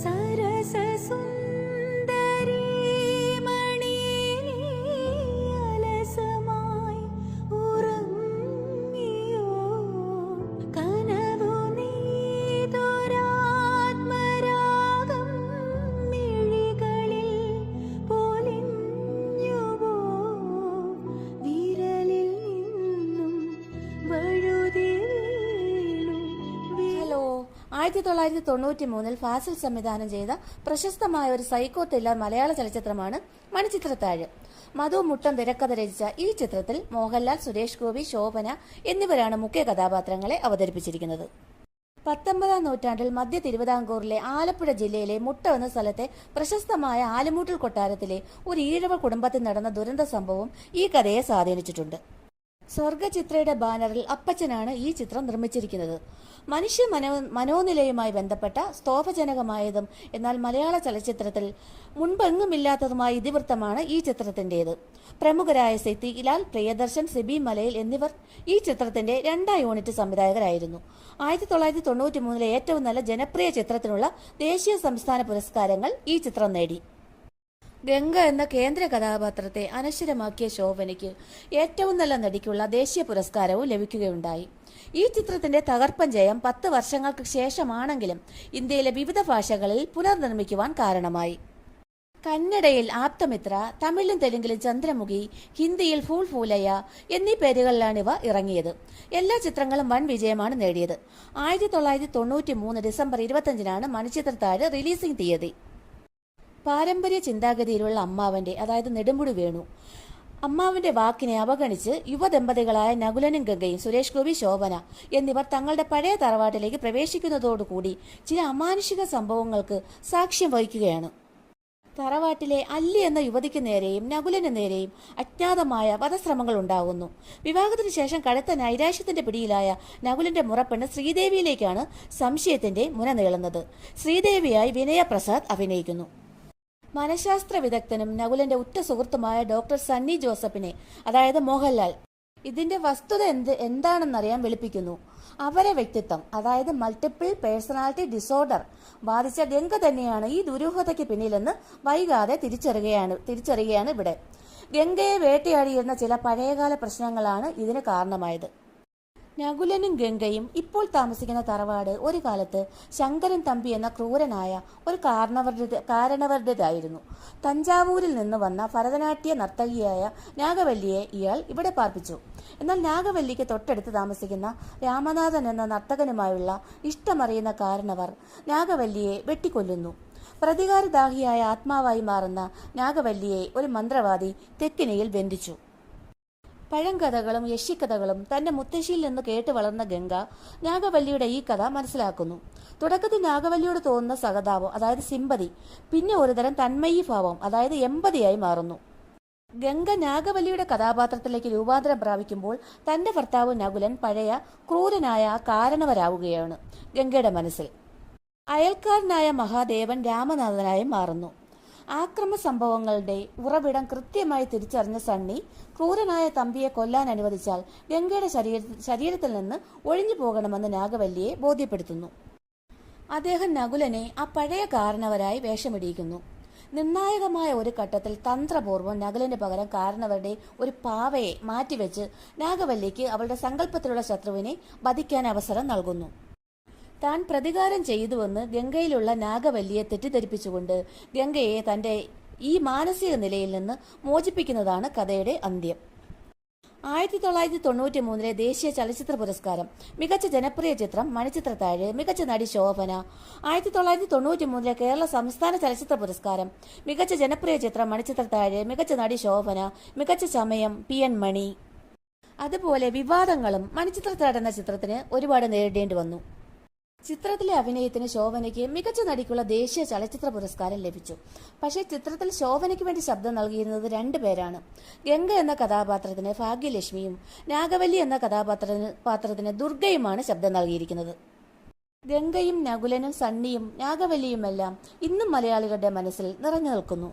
സരസസുന്ദരീ മണിയേ അലസമായി ഉറങ്ങിയോ കനവു നീതൊരാത്മരാഗം മിഴികളിൽ പൊലിഞ്ഞുവോ വിരലിൽ നിന്നും വഴുതി വീണു. ഹലോ, 1993 ഫാസിൽ സംവിധാനം ചെയ്ത പ്രശസ്തമായ ഒരു സൈക്കോ ത്രില്ലർ മലയാള ചലച്ചിത്രമാണ് മണിച്ചിത്രത്താഴ്. മധു മുട്ടം തിരക്കഥ രചിച്ച ഈ ചിത്രത്തിൽ മോഹൻലാൽ, സുരേഷ് ഗോപി, ശോഭന എന്നിവരാണ് മുഖ്യ കഥാപാത്രങ്ങളെ അവതരിപ്പിച്ചിരിക്കുന്നത്. 19ാം നൂറ്റാണ്ടിൽ മധ്യ തിരുവിതാംകൂറിലെ ആലപ്പുഴ ജില്ലയിലെ മുട്ടം എന്ന സ്ഥലത്തെ പ്രശസ്തമായ ആലുമൂട്ടിൽ കൊട്ടാരത്തിലെ ഒരു ഈഴവ കുടുംബത്തിൽ നടന്ന ദുരന്ത സംഭവം ഈ കഥയെ സ്വാധീനിച്ചിട്ടുണ്ട്. സ്വർഗചിത്രയുടെ ബാനറിൽ അപ്പച്ചനാണ് ഈ ചിത്രം നിർമ്മിച്ചിരിക്കുന്നത്. മനുഷ്യ മനോനിലയുമായി ബന്ധപ്പെട്ട സ്തോഭജനകമായതും എന്നാൽ മലയാള ചലച്ചിത്രത്തിൽ മുൻപെങ്ങുമില്ലാത്തതുമായ ഇതിവൃത്തമാണ് ഈ ചിത്രത്തിൻ്റേത്. പ്രമുഖരായ സിദ്ദീഖ്, പ്രിയദർശൻ, സിബി മലയിൽ എന്നിവർ ഈ ചിത്രത്തിന്റെ 2ാം യൂണിറ്റ് സംവിധായകരായിരുന്നു. 1993 ഏറ്റവും നല്ല ജനപ്രിയ ചിത്രത്തിനുള്ള ദേശീയ സംസ്ഥാന പുരസ്കാരങ്ങൾ ഈ ചിത്രം നേടി. ഗംഗ എന്ന കേന്ദ്ര കഥാപാത്രത്തെ അനശ്വരമാക്കിയ ശോഭനയ്ക്ക് ഏറ്റവും നല്ല നടിക്കുള്ള ദേശീയ പുരസ്കാരവും ലഭിക്കുകയുണ്ടായി. ഈ ചിത്രത്തിന്റെ തകർപ്പൻ ജയം 10 വർഷങ്ങൾക്ക് ശേഷമാണെങ്കിലും ഇന്ത്യയിലെ വിവിധ ഭാഷകളിൽ പുനർനിർമ്മിക്കുവാൻ കാരണമായി. കന്നഡയിൽ ആപ്തമിത്ര, തമിഴിലും തെലുങ്കിലും ചന്ദ്രമുഖി, ഹിന്ദിയിൽ ഫൂൾ ഫൂലയ്യ എന്നീ പേരുകളിലാണിവ ഇറങ്ങിയത്. എല്ലാ ചിത്രങ്ങളും വൻ വിജയമാണ് നേടിയത്. 1993 ഡിസംബർ 25 മണിച്ചിത്രത്താഴ് റിലീസിംഗ് തീയതി. പാരമ്പര്യ ചിന്താഗതിയിലുള്ള അമ്മാവന്റെ, അതായത് നെടുമുടി വേണു അമ്മാവന്റെ വാക്കിനെ അവഗണിച്ച് യുവദമ്പതികളായ നകുലനും ഗംഗയും, സുരേഷ് ഗോപി, ശോഭന എന്നിവർ തങ്ങളുടെ പഴയ തറവാട്ടിലേക്ക് പ്രവേശിക്കുന്നതോടുകൂടി ചില അമാനുഷിക സംഭവങ്ങൾക്ക് സാക്ഷ്യം വഹിക്കുകയാണ്. തറവാട്ടിലെ അല്ലി എന്ന യുവതിക്ക് നേരെയും നകുലന് നേരെയും അജ്ഞാതമായ വധശ്രമങ്ങൾ ഉണ്ടാകുന്നു. വിവാഹത്തിനു ശേഷം കടുത്ത നൈരാശ്യത്തിന്റെ പിടിയിലായ നകുലന്റെ മുറപ്പെണ്ണ് ശ്രീദേവിയിലേക്കാണ് സംശയത്തിന്റെ മുന നീളുന്നത്. ശ്രീദേവിയായി വിനയ പ്രസാദ് അഭിനയിക്കുന്നു. മനഃശാസ്ത്ര വിദഗ്ധനും നകുലന്റെ ഉറ്റ സുഹൃത്തുമായ ഡോക്ടർ സണ്ണി ജോസഫിനെ, അതായത് മോഹൻലാൽ, ഇതിന്റെ വസ്തുത എന്താണെന്നറിയാൻ വിളിപ്പിക്കുന്നു. അവരെ വ്യക്തിത്വം, അതായത് മൾട്ടിപ്പിൾ പേഴ്സണാലിറ്റി ഡിസോർഡർ ബാധിച്ച ഗംഗ തന്നെയാണ് ഈ ദുരൂഹതയ്ക്ക് പിന്നിലെന്ന് വൈകാതെ തിരിച്ചറിയുകയാണ് ഇവിടെ. ഗംഗയെ വേട്ടയാടിയിരുന്ന ചില പഴയകാല പ്രശ്നങ്ങളാണ് ഇതിന് കാരണമായത്. നകുലനും ഗംഗയും ഇപ്പോൾ താമസിക്കുന്ന തറവാട് ഒരു കാലത്ത് ശങ്കരൻ തമ്പി എന്ന ക്രൂരനായ ഒരു കാരണവരുടേതായിരുന്നു. തഞ്ചാവൂരിൽ നിന്ന് വന്ന ഭരതനാട്യ നർത്തകിയായ നാഗവല്ലിയെ ഇയാൾ ഇവിടെ പാർപ്പിച്ചു. എന്നാൽ നാഗവല്ലിക്ക് തൊട്ടടുത്ത് താമസിക്കുന്ന രാമനാഥൻ എന്ന നർത്തകനുമായുള്ള ഇഷ്ടമറിയുന്ന കാരണവർ നാഗവല്ലിയെ വെട്ടിക്കൊല്ലുന്നു. പ്രതികാരദാഹിയായ ആത്മാവായി മാറുന്ന നാഗവല്ലിയെ ഒരു മന്ത്രവാദി തെക്കിനിയിൽ ബന്ധിച്ചു. പഴങ്കഥകളും യക്ഷിക്കഥകളും തന്റെ മുത്തശ്ശിയിൽ നിന്ന് കേട്ട് വളർന്ന ഗംഗ നാഗവല്ലിയുടെ ഈ കഥ മനസ്സിലാക്കുന്നു. തുടക്കത്തിൽ നാഗവല്ലിയോട് തോന്നുന്ന സഹതാപം, അതായത് സിമ്പതി, പിന്നെ ഒരുതരം തന്മയീഭാവം, അതായത് എമ്പതിയായി മാറുന്നു. ഗംഗ നാഗവല്ലിയുടെ കഥാപാത്രത്തിലേക്ക് രൂപാന്തരം പ്രാപിക്കുമ്പോൾ തന്റെ ഭർത്താവ് നകുലൻ പഴയ ക്രൂരനായ കാരണവരാവുകയാണ് ഗംഗയുടെ മനസ്സിൽ. അയൽക്കാരനായ മഹാദേവൻ രാമനാഥനായി മാറുന്നു. ആക്രമ സംഭവങ്ങളുടെ ഉറവിടം കൃത്യമായി തിരിച്ചറിഞ്ഞ സണ്ണി ക്രൂരനായ തമ്പിയെ കൊല്ലാൻ അനുവദിച്ചാൽ ഗംഗയുടെ ശരീരത്തിൽ നിന്ന് ഒഴിഞ്ഞു പോകണമെന്ന് നാഗവല്ലിയെ ബോധ്യപ്പെടുത്തുന്നു. അദ്ദേഹം നകുലനെ ആ പഴയ കാരണവരായി വേഷമിടിയിക്കുന്നു. നിർണായകമായ ഒരു ഘട്ടത്തിൽ തന്ത്രപൂർവ്വം നകുലന് പകരം കാരണവരുടെ ഒരു പാവയെ മാറ്റിവെച്ച് നാഗവല്ലിക്ക് അവളുടെ സങ്കല്പത്തിലുള്ള ശത്രുവിനെ വധിക്കാൻ അവസരം നൽകുന്നു. താൻ പ്രതികാരം ചെയ്തുവെന്ന് ഗംഗയിലുള്ള നാഗവല്ലിയെ തെറ്റിദ്ധരിപ്പിച്ചുകൊണ്ട് ഗംഗയെ തന്റെ ഈ മാനസിക നിലയിൽ നിന്ന് മോചിപ്പിക്കുന്നതാണ് കഥയുടെ അന്ത്യം. 1993 ദേശീയ ചലച്ചിത്ര പുരസ്കാരം മികച്ച ജനപ്രിയ ചിത്രം മണിച്ചിത്രത്താഴ്, മികച്ച നടി ശോഭന. 1993 കേരള സംസ്ഥാന ചലച്ചിത്ര പുരസ്കാരം മികച്ച ജനപ്രിയ ചിത്രം മണിച്ചിത്രത്താഴ്, മികച്ച നടി ശോഭന, മികച്ച സമയം PN മണി. അതുപോലെ വിവാദങ്ങളും മണിച്ചിത്രത്താഴ് എന്ന ചിത്രത്തിന് ഒരുപാട് നേരിടേണ്ടി വന്നു. ചിത്രത്തിലെ അഭിനയത്തിന് ശോഭനയ്ക്ക് മികച്ച നടിക്കുള്ള ദേശീയ ചലച്ചിത്ര പുരസ്കാരം ലഭിച്ചു. പക്ഷേ ചിത്രത്തിൽ ശോഭനയ്ക്ക് വേണ്ടി ശബ്ദം നൽകിയിരുന്നത് 2 പേരാണ്. ഗംഗ എന്ന കഥാപാത്രത്തിന് ഭാഗ്യലക്ഷ്മിയും നാഗവല്ലി എന്ന കഥാപാത്രത്തിന് ദുർഗയുമാണ് ശബ്ദം നൽകിയിരിക്കുന്നത്. ഗംഗയും നകുലനും സണ്ണിയും നാഗവല്ലിയുമെല്ലാം ഇന്നും മലയാളികളുടെ മനസ്സിൽ നിറഞ്ഞു നിൽക്കുന്നു.